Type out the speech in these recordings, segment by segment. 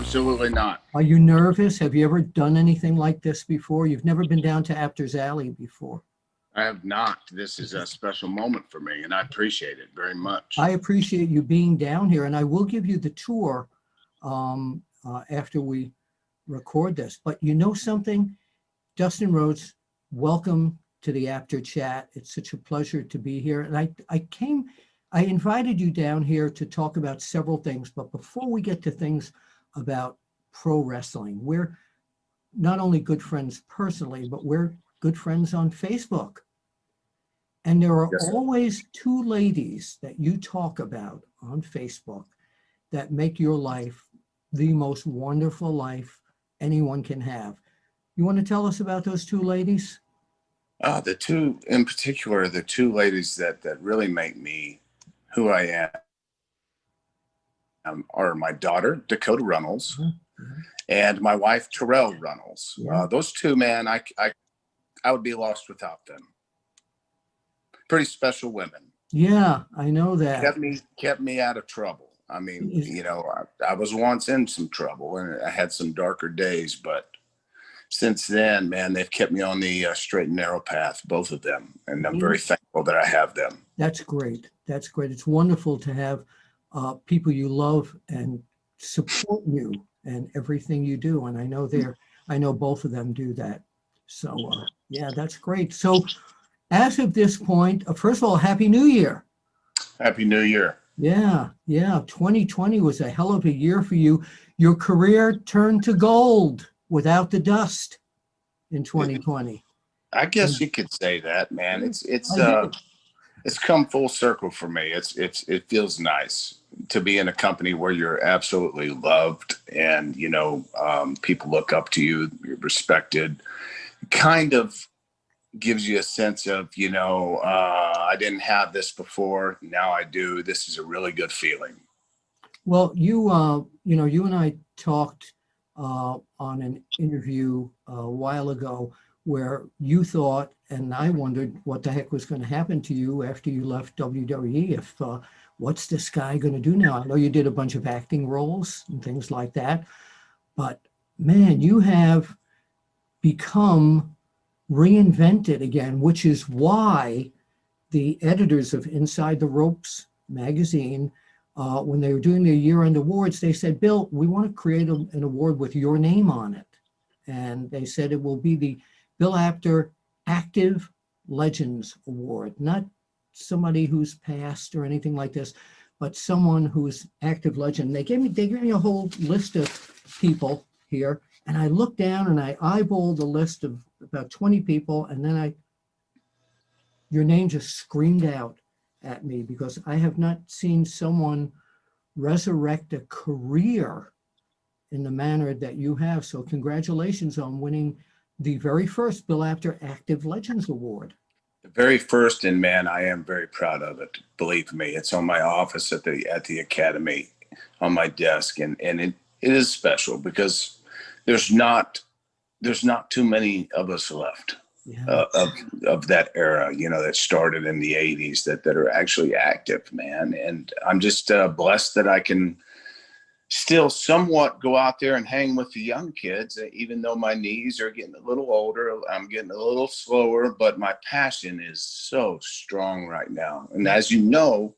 Absolutely not. Are you nervous? Have you ever done anything like this before? You've never been down to Apter's Alley before. I have not. This is a special moment for me, and I appreciate it very much. I appreciate you being down here, and I will give you the tour after we record this. But you know something? Dustin Rhodes, welcome to the APTER Chat. It's such a pleasure to be here. And I invited you down here to talk about several things. But before we get to things about pro wrestling, we're not only good friends personally, but we're good friends on Facebook. And there are always two ladies that you talk about on Facebook that make your life the most wonderful life anyone can have. You want to tell us about those two ladies? The two in particular, the two ladies that really make me who I am are my daughter, Dakota Runnels, and my wife, Ta-Rel Runnels. Yeah. Those two, man, I would be lost without them. Pretty special women. Yeah, I know that. Kept me out of trouble. I mean, you know, I was once in some trouble and I had some darker days, but since then, man, they've kept me on the straight and narrow path, both of them. And I'm very thankful that I have them. That's great. That's great. It's wonderful to have people you love and support you and everything you do. And I know both of them do that. So yeah, that's great. So as of this point, first of all, Happy New Year. Happy New Year. Yeah. 2020 was a hell of a year for you. Your career turned to gold without the dust in 2020. I guess you could say that, man. It's come full circle for me. It feels nice to be in a company where you're absolutely loved and, you know, people look up to you, you're respected. Kind of gives you a sense of, you know, I didn't have this before. Now I do. This is a really good feeling. Well, you and I talked on an interview a while ago where you thought, and I wondered what the heck was going to happen to you after you left WWE. If what's this guy going to do now? I know you did a bunch of acting roles and things like that, but man, you have become reinvented again, which is why the editors of Inside the Ropes magazine, when they were doing their year-end awards, they said, Bill, we want to create an award with your name on it. And they said it will be the Bill Apter Active Legends Award, not somebody who's passed or anything like this, but someone who's active legend. They gave me a whole list of people here, and I looked down and I eyeballed the list of about 20 people, and then your name just screamed out at me because I have not seen someone resurrect a career in the manner that you have. So congratulations on winning the very first Bill Apter Active Legends Award. The very first, and man, I am very proud of it. Believe me, it's on my office at the Academy on my desk, and it is special because there's not too many of us left. Yeah. Of that era, you know, that started in the 80s that are actually active, man. And I'm just blessed that I can still somewhat go out there and hang with the young kids, even though my knees are getting a little older, I'm getting a little slower, but my passion is so strong right now. And as you know,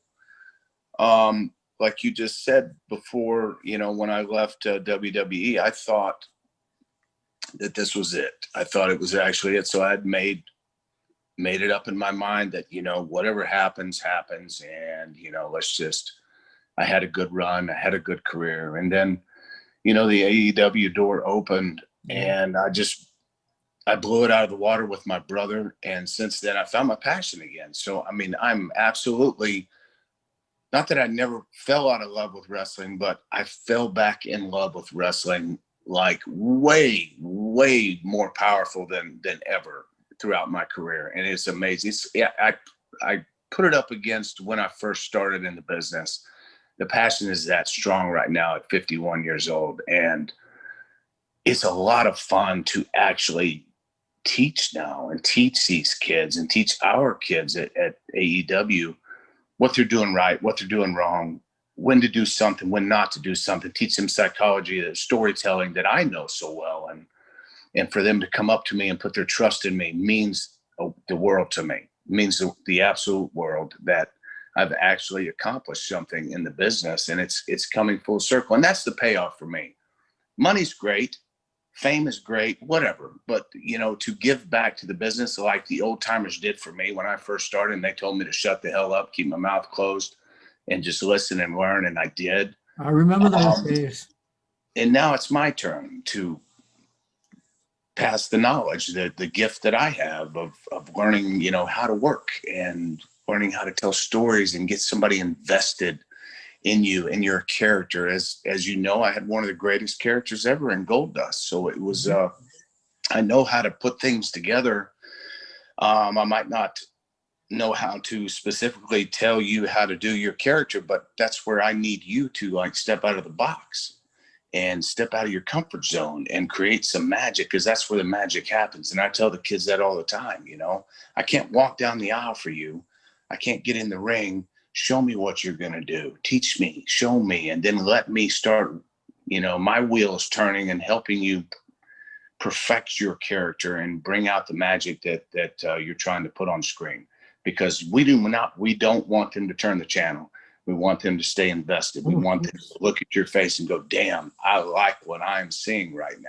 like you just said before, you know, when I left WWE, I thought that this was it. I thought it was actually it. So I had made it up in my mind that, you know, whatever happens, and, you know, I had a good run. I had a good career. And then, you know, the AEW door opened and I blew it out of the water with my brother. And since then I found my passion again. So, I mean, I'm absolutely, not that I never fell out of love with wrestling, but I fell back in love with wrestling like way, way more powerful than ever throughout my career. And it's amazing. I put it up against when I first started in the business. The passion is that strong right now at 51 years old. And it's a lot of fun to actually teach now and teach these kids and teach our kids at AEW what they're doing right, what they're doing wrong, when to do something, when not to do something, teach them psychology, the storytelling that I know so well. And for them to come up to me and put their trust in me means the world to me. It means the absolute world that I've actually accomplished something in the business, and it's coming full circle. And that's the payoff for me. Money's great. Fame is great, whatever. But, you know, to give back to the business like the old timers did for me when I first started, and they told me to shut the hell up, keep my mouth closed, and just listen and learn. And I did. I remember those days. And now it's my turn to pass the knowledge, the gift that I have of learning, you know, how to work and learning how to tell stories and get somebody invested in you and your character. As you know, I had one of the greatest characters ever in Gold Dust. So it was, I know how to put things together. I might not know how to specifically tell you how to do your character, but that's where I need you to like step out of the box and step out of your comfort zone and create some magic, because that's where the magic happens. And I tell the kids that all the time, you know, I can't walk down the aisle for you. I can't get in the ring. Show me what you're going to do. Teach me, show me, and then let me start, you know, my wheels turning and helping you perfect your character and bring out the magic that you're trying to put on screen. Because we don't want them to turn the channel. We want them to stay invested. We want them to look at your face and go, damn, I like what I'm seeing right now.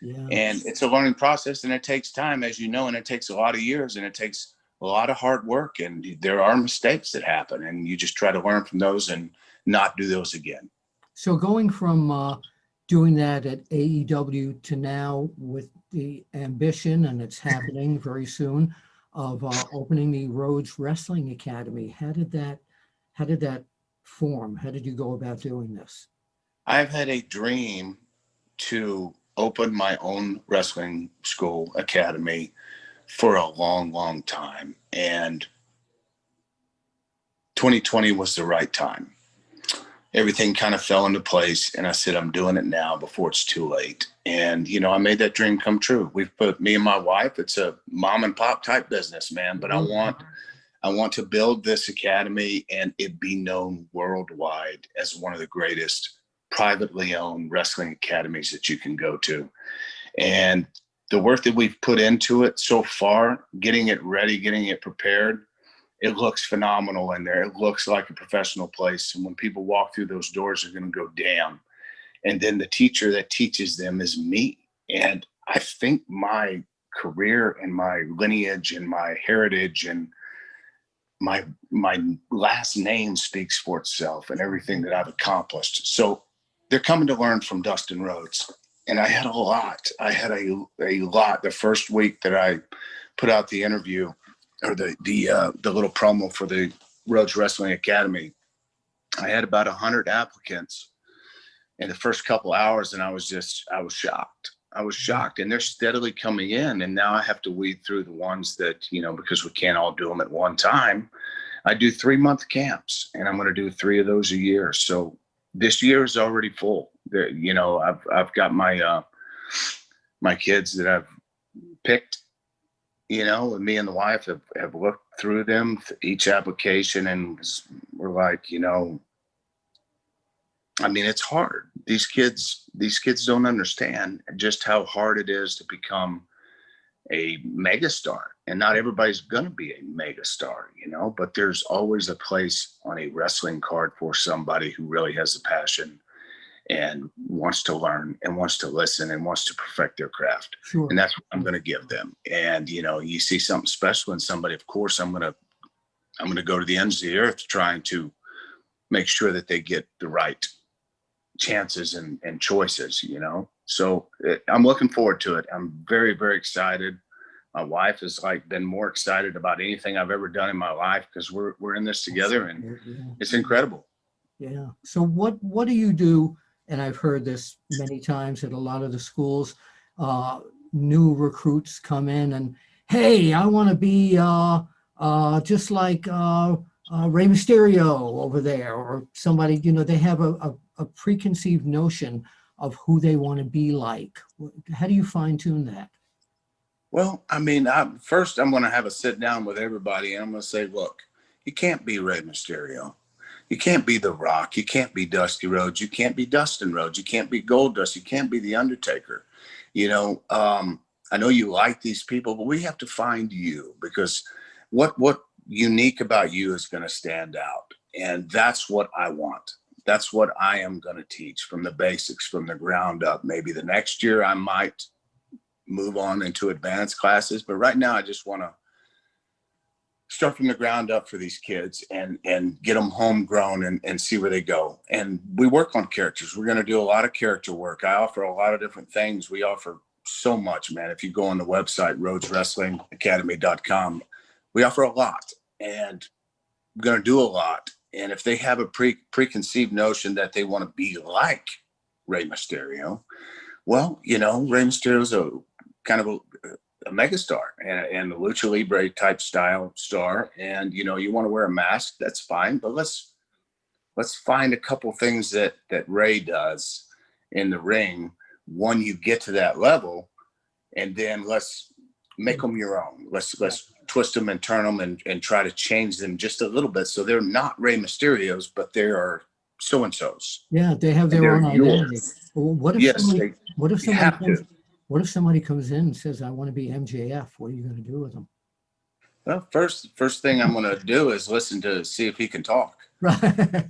Yeah. And it's a learning process, and it takes time, as you know, and it takes a lot of years, and it takes a lot of hard work, and there are mistakes that happen, and you just try to learn from those and not do those again. So going from doing that at AEW to now with the ambition, and it's happening very soon, of opening the Rhodes Wrestling Academy, how did that form? How did you go about doing this? I've had a dream to open my own wrestling school academy for a long, long time. And 2020 was the right time. Everything kind of fell into place, and I said, I'm doing it now before it's too late. And, you know, I made that dream come true. We've put me and my wife, it's a mom and pop type business, man, but I want to build this academy and it be known worldwide as one of the greatest privately owned wrestling academies that you can go to. And the work that we've put into it so far, getting it ready, getting it prepared, it looks phenomenal in there. It looks like a professional place. And when people walk through those doors, they're going to go, damn. And then the teacher that teaches them is me. And I think my career and my lineage and my heritage and my last name speaks for itself and everything that I've accomplished. So they're coming to learn from Dustin Rhodes. And I had a lot. I had a lot. The first week that I put out the interview, or the little promo for the Rhodes Wrestling Academy, I had about 100 applicants in the first couple hours, and I was shocked. I was shocked, and they're steadily coming in, and now I have to weed through the ones that, you know, because we can't all do them at one time. I do 3-month camps, and I'm going to do 3 of those a year. So this year is already full. You know, I've got my my kids that I've picked. You know, and me and the wife have looked through them, each application, and we're like, you know, I mean, it's hard. These kids don't understand just how hard it is to become a megastar. And not everybody's going to be a megastar, you know, but there's always a place on a wrestling card for somebody who really has the passion and wants to learn and wants to listen and wants to perfect their craft. Sure. And that's what I'm going to give them. And, you know, you see something special in somebody, of course, I'm going to go to the ends of the earth trying to make sure that they get the right chances and choices, you know? So I'm looking forward to it. I'm very, very excited. My wife has been more excited about anything I've ever done in my life, because we're in this together, and it's incredible. Yeah. So what do you do? And I've heard this many times at a lot of the schools, new recruits come in and, hey, I want to be just like Rey Mysterio over there, or somebody, you know, they have a preconceived notion of who they want to be like. How do you fine tune that? Well, I mean, first I'm going to have a sit down with everybody, and I'm going to say, look, you can't be Rey Mysterio. You can't be The Rock. You can't be Dusty Rhodes. You can't be Dustin Rhodes. You can't be Goldust. You can't be The Undertaker. I know you like these people, but we have to find you, because what unique about you is going to stand out. And that's what I want. That's what I am going to teach from the basics, from the ground up. Maybe the next year I might move on into advanced classes, but right now I just want to start from the ground up for these kids and get them homegrown and see where they go. And we work on characters. We're going to do a lot of character work. I offer a lot of different things. We offer so much, man. If you go on the website, Rhodes Wrestling Academy.com, we offer a lot, and we're going to do a lot. And if they have a preconceived notion that they want to be like Rey Mysterio, well, Rey Mysterio's a kind of a megastar and a lucha libre type style star. And, you want to wear a mask, that's fine. But let's find a couple things that Rey does in the ring when you get to that level, and then let's make them your own. Let's twist them and turn them and try to change them just a little bit, so they're not Rey Mysterios, but they are so-and-sos. Yeah, they have their own identity. Well, what if somebody comes in and says, I want to be MJF? What are you going to do with them? Well, first thing I'm going to do is listen to see if he can talk. Right.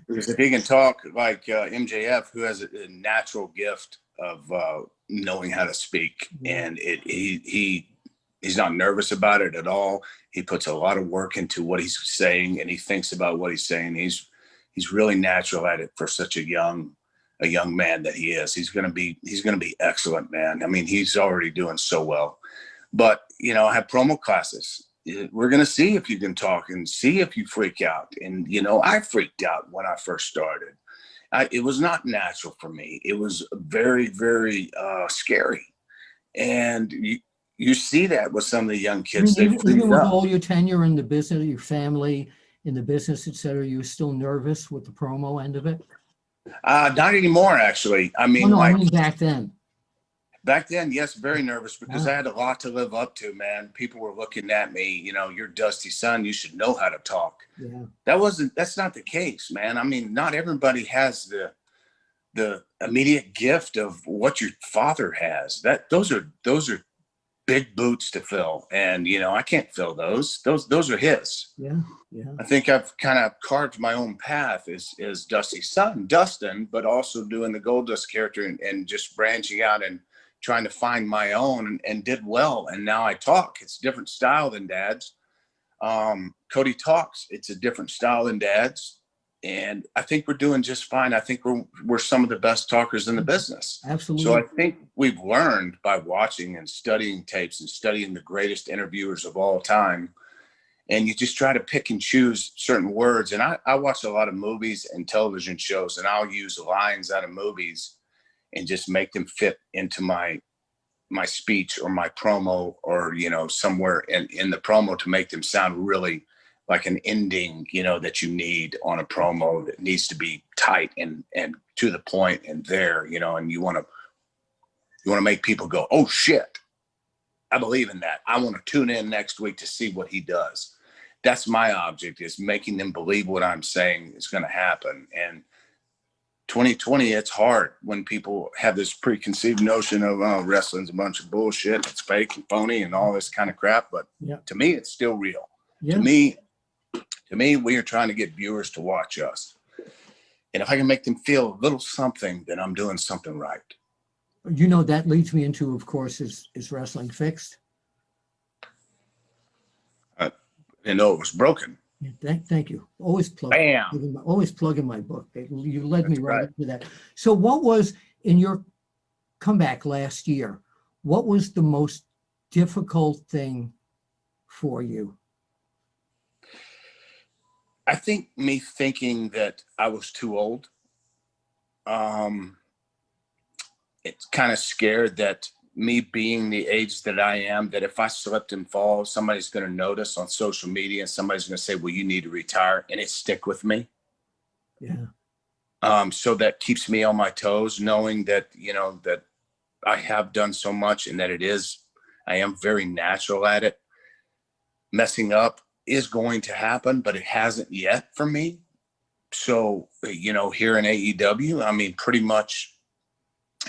Because if he can talk like MJF, who has a natural gift of knowing how to speak, and he's not nervous about it at all. He puts a lot of work into what he's saying, and he thinks about what he's saying. He's really natural at it for such a young man that he is. He's gonna be excellent, man. I mean, he's already doing so well. But I have promo classes. We're gonna see if you can talk and see if you freak out. And I freaked out when I first started. It was not natural for me. It was very, very scary. And you see that with some of the young kids. I mean, even with all your tenure in the business, your family in the business, et cetera, you're still nervous with the promo end of it? Not anymore, actually. I mean, I mean back then. Back then, yes, very nervous, because I had a lot to live up to, man. People were looking at me, you're Dusty's son, you should know how to talk. Yeah. That's not the case, man. I mean, not everybody has the immediate gift of what your father has. Those are big boots to fill, and I can't fill those. Those are his. Yeah. I think I've kind of carved my own path as Dusty's son, Dustin, but also doing the Goldust character and just branching out and trying to find my own, and did well. And now I talk. It's a different style than Dad's. Cody talks. It's a different style than Dad's. And I think we're doing just fine. I think we're some of the best talkers in the business. Absolutely. So I think we've learned by watching and studying tapes and studying the greatest interviewers of all time. And you just try to pick and choose certain words. And I watch a lot of movies and television shows, and I'll use lines out of movies and just make them fit into my speech or my promo, or, somewhere in the promo to make them sound really like an ending, that you need on a promo that needs to be tight and to the point and there, and you want to make people go, oh shit, I believe in that. I want to tune in next week to see what he does. That's my object, is making them believe what I'm saying is going to happen. And 2020, it's hard when people have this preconceived notion of, oh, wrestling's a bunch of bullshit, it's fake and phony and all this kind of crap. But to me, it's still real. Yeah. To me, we are trying to get viewers to watch us. And if I can make them feel a little something, then I'm doing something right. That leads me into, of course, is wrestling fixed? I didn't know it was broken. Yeah, thank you. Always plugging my book. You led me right into that. So what was, in your comeback last year, what was the most difficult thing for you? I think me thinking that I was too old. It's kind of scared that me being the age that I am, that if I slipped and fall, somebody's going to notice on social media and somebody's going to say, well, you need to retire, and it stick with me. Yeah. So that keeps me on my toes, knowing that, that I have done so much, and that I am very natural at it. Messing up is going to happen, but it hasn't yet for me. so, you know, here in AEW, I mean, pretty much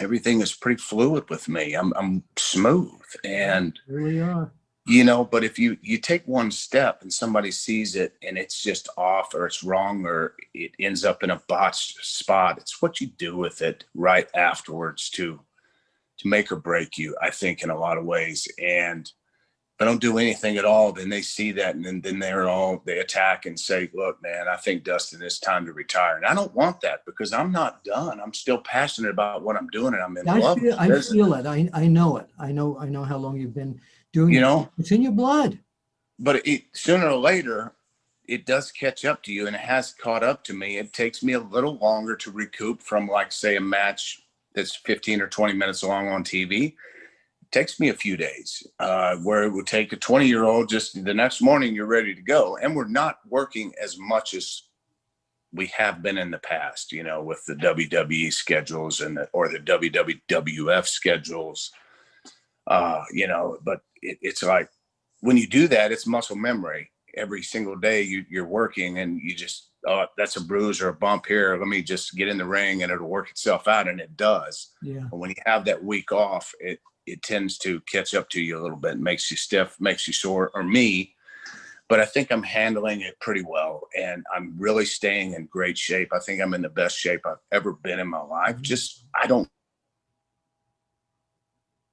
everything is pretty fluid with me. I'm smooth, and You really are. you know, but if you take one step and somebody sees it and it's just off or it's wrong or it ends up in a botched spot, it's what you do with it right afterwards to make or break you, I think, in a lot of ways. And if I don't do anything at all, then they see that, and then they attack and say, look, man, I think Dustin, it's time to retire. And I don't want that, because I'm not done. I'm still passionate about what I'm doing, and I'm in love with I this. feel it. I know it. I know how long you've been doing You it. know, It's in your blood. but sooner or later, it does catch up to you, and it has caught up to me. It takes me a little longer to recoup from, like, say, a match that's 15 or 20 minutes long on TV. Takes me a few days, where it would take a 20-year-old just the next morning, you're ready to go. And we're not working as much as we have been in the past, you know, with the WWE schedules or the WWF schedules, you know, but it's like, when you do that, it's muscle memory. Every single day you're working, and you just, oh, that's a bruise or a bump here, let me just get in the ring and it'll work itself out. And it does. Yeah. But when you have that week off, it tends to catch up to you a little bit, makes you stiff, makes you sore, or me. But I think I'm handling it pretty well, and I'm really staying in great shape. I think I'm in the best shape I've ever been in my life. Just, I don't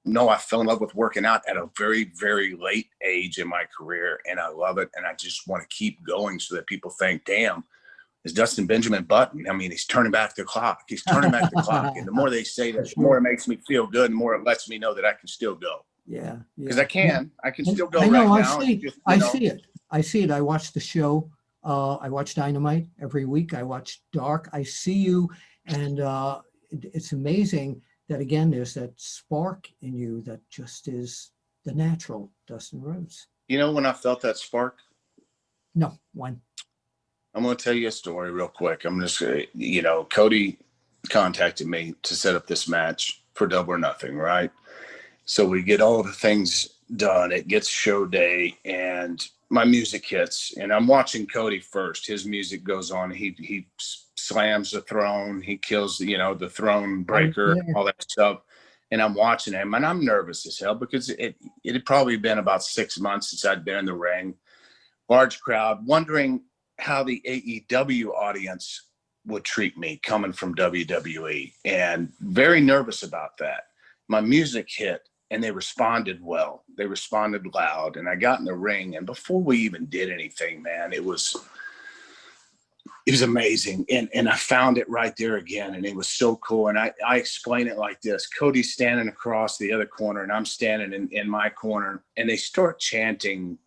know, I fell in love with working out at a very, very late age in my career, and I love it. And I just want to keep going so that people think, damn, is Dustin Benjamin Button? I mean, he's turning back the clock. He's turning back the clock. And the more they say that, the more it makes me feel good, and the more it lets me know that I can still go. Yeah. Because I can still go I know, right I now. see, Just, I see it. I see it. I watch the show. I watch Dynamite every week. I watch Dark. I see you. And it's amazing that, again, there's that spark in you that just is the natural Dustin Rhodes. You know when I felt that spark? No, one. I'm going to tell you a story real quick. I'm just, you know, Cody contacted me to set up this match for Double or Nothing, right? So we get all the things done. It gets show day, and my music hits, and I'm watching Cody first. His music goes on. He slams the throne. He kills, you know, the throne breaker, all that stuff. And I'm watching him, and I'm nervous as hell, because it had probably been about 6 months since I'd been in the ring. Large crowd, wondering how the AEW audience would treat me coming from WWE, and very nervous about that. My music hit, and they responded well. They responded loud, and I got in the ring, and before we even did anything, man, it was amazing. And I found it right there again, and it was so cool. And I explain it like this: Cody's standing across the other corner, and I'm standing in my corner, and they start chanting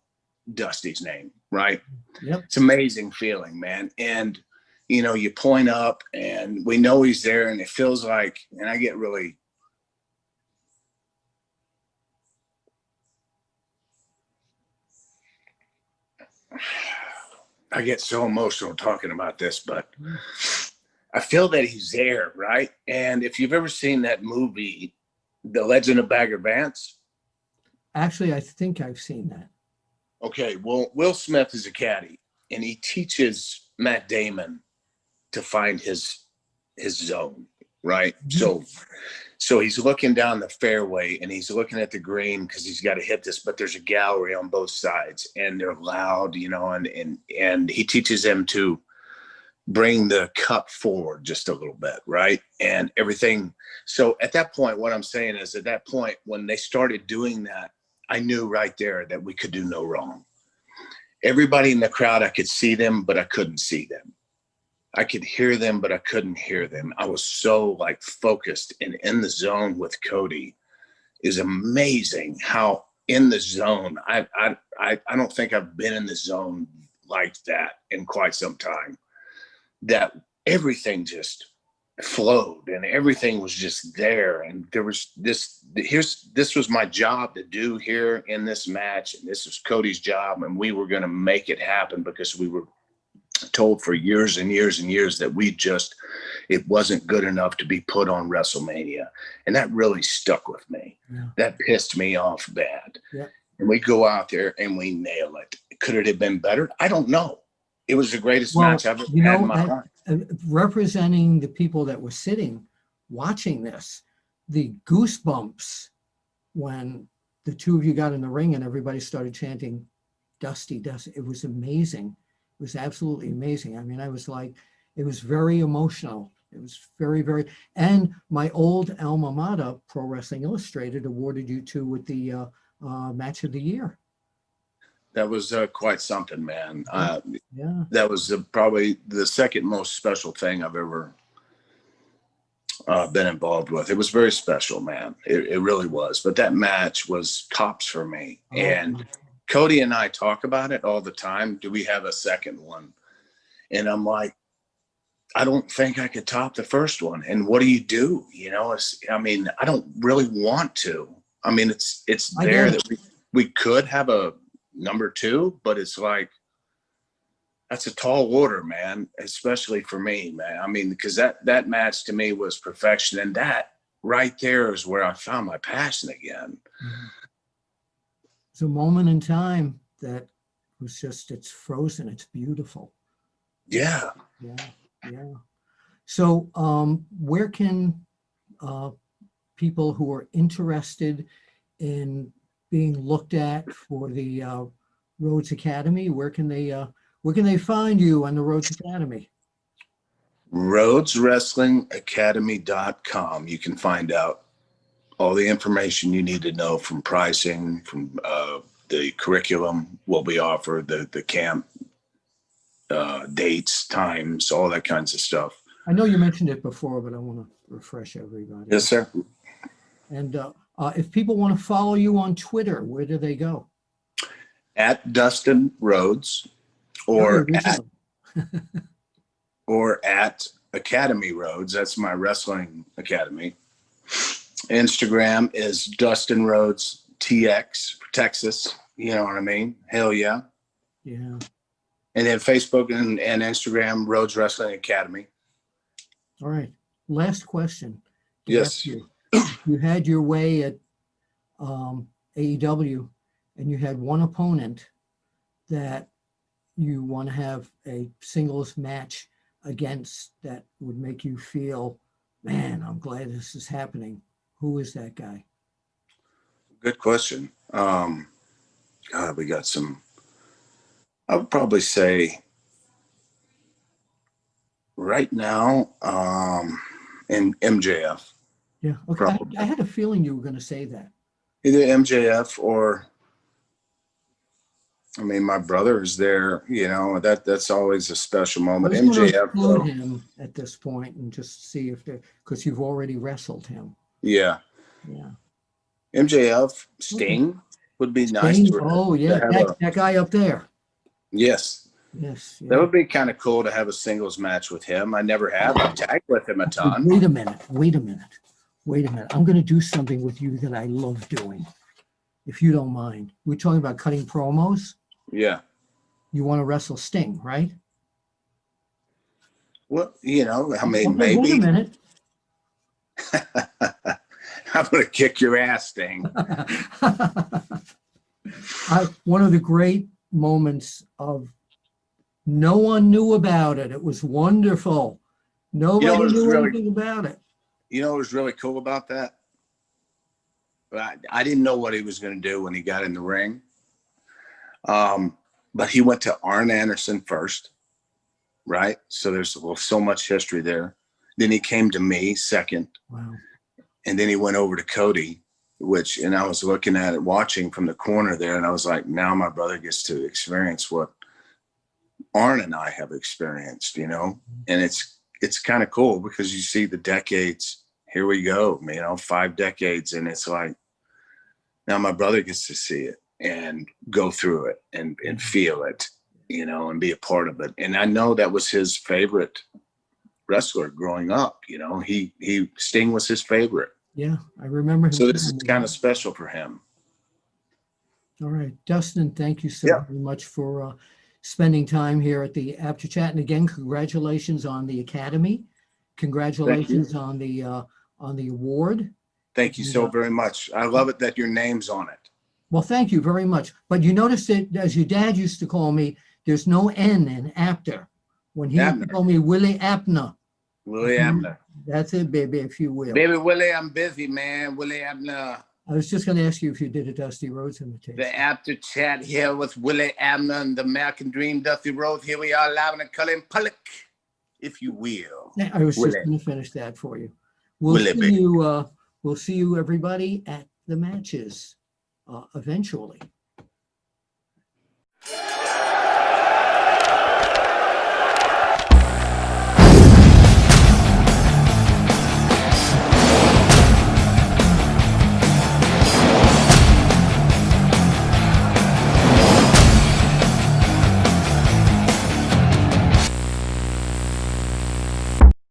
Dusty's name, right? Yep. It's an amazing feeling, man. And, you know, you point up, and we know he's there, and it feels like, and I get really, I get so emotional talking about this, but I feel that he's there, right? And if you've ever seen that movie, The Legend of Bagger Vance. Actually, I think I've seen that. Okay, well, Will Smith is a caddy, and he teaches Matt Damon to find his zone, right? Mhm. So he's looking down the fairway, and he's looking at the green because he's got to hit this, but there's a gallery on both sides, and they're loud, you know, and he teaches them to bring the cup forward just a little bit, right? And everything. So at that point, what I'm saying is, at that point, when they started doing that, I knew right there that we could do no wrong. Everybody in the crowd, I could see them, but I couldn't see them. I could hear them, but I couldn't hear them. I was so, like, focused and in the zone with Cody. Is amazing how in the zone. I don't think I've been in the zone like that in quite some time. That everything just flowed, and everything was just there. And there was this was my job to do here in this match, and this was Cody's job, and we were going to make it happen, because we were told for years and years and years that it wasn't good enough to be put on WrestleMania. And that really stuck with me. Yeah. That pissed me off bad. Yeah. And we go out there and we nail it. Could it have been better? I don't know. It was the greatest match I've ever had in my life. representing the people that were sitting, watching this, the goosebumps when the two of you got in the ring and everybody started chanting, Dusty, Dusty. It was amazing. It was absolutely amazing. I mean, I was like, it was very emotional. It was very, very, and my old alma mater, Pro Wrestling Illustrated, awarded you two with the match of the year. That was quite something, man. Yeah. That was probably the second most special thing I've ever been involved with. It was very special, man. It really was. But that match was tops for me. Oh. And Cody and I talk about it all the time. Do we have a second one? And I'm like, I don't think I could top the first one. And what do? You know, I mean, I don't really want to. I mean, it's there that we could have a number two, but it's like, that's a tall order, man, especially for me, man. I mean, because that match to me was perfection. And that right there is where I found my passion again. It's a moment in time that was just, it's frozen. It's beautiful. Yeah. Yeah. Yeah. So where can people who are interested in being looked at for the Rhodes Academy, where can they find you on the Rhodes Academy? Rhodes Wrestling Academy.com. You can find out all the information you need to know, from pricing, from the curriculum will be offered, the camp dates, times, all that kinds of stuff. I know you mentioned it before, but I want to refresh everybody. Yes, sir. And if people want to follow you on Twitter, where do they go? At Dustin Rhodes, or at Academy Rhodes. That's my wrestling academy. Instagram is Dustin Rhodes TX for Texas. You know what I mean? Hell yeah. Yeah. And then Facebook and Instagram, Rhodes Wrestling Academy. All right. Last question. Yes. You had your way at AEW, and you had one opponent that you want to have a singles match against that would make you feel, man, I'm glad this is happening. Who is that guy? Good question. God, we got some. I would probably say right now, in MJF. Yeah. Okay. I had a feeling you were going to say that. Either MJF or, I mean, my brother is there. You know, that's always a special moment. I was going to MJF exclude him at this point and just see if because you've already wrestled him. Yeah. Yeah. MJF, Sting would be nice. Oh yeah, that guy up there. Yes. Yes. Yeah. That would be kind of cool to have a singles match with him. I never have. I've tagged with him a ton. Wait a minute. I'm going to do something with you that I love doing, if you don't mind. We're talking about cutting promos. Yeah. You want to wrestle Sting, right? Well, you know, I mean, okay, maybe. Wait a minute. I'm going to kick your ass, Sting. One of the great moments of, no one knew about it. It was wonderful. Nobody knew anything about it. You know what was really cool about that? I didn't know what he was going to do when he got in the ring. But he went to Arn Anderson first, right? So there's so much history there. Then he came to me second. Wow. And then he went over to Cody, and I was looking at it, watching from the corner there, and I was like, now my brother gets to experience what Arn and I have experienced, you know? And it's kind of cool because you see the decades. Here we go, you know, 5 decades. And it's like, now my brother gets to see it and go through it and feel it, you know, and be a part of it. And I know that was his favorite wrestler growing up. You know, Sting was his favorite. Yeah, I remember him. So this is kind of special for him. All right, Dustin, thank you so very much for spending time here at the APTER Chat. And again, congratulations on the Academy. Congratulations on the award. Thank you so very much. I love it that your name's on it. Well, thank you very much. But you noticed that, as your dad used to call me, there's no N in APTER. When he Abner. told me Willie Abner. Willie Abner. That's it, baby, if you will. Baby Willie, I'm busy, man. Willie Abner. I was just going to ask you if you did a Dusty Rhodes imitation. The After Chat here with Willie Abner and the American Dream, Dusty Rhodes. Here we are live in the color in public, if you will. I was Willie. just going to finish that for you. We'll see you, everybody, at the matches eventually.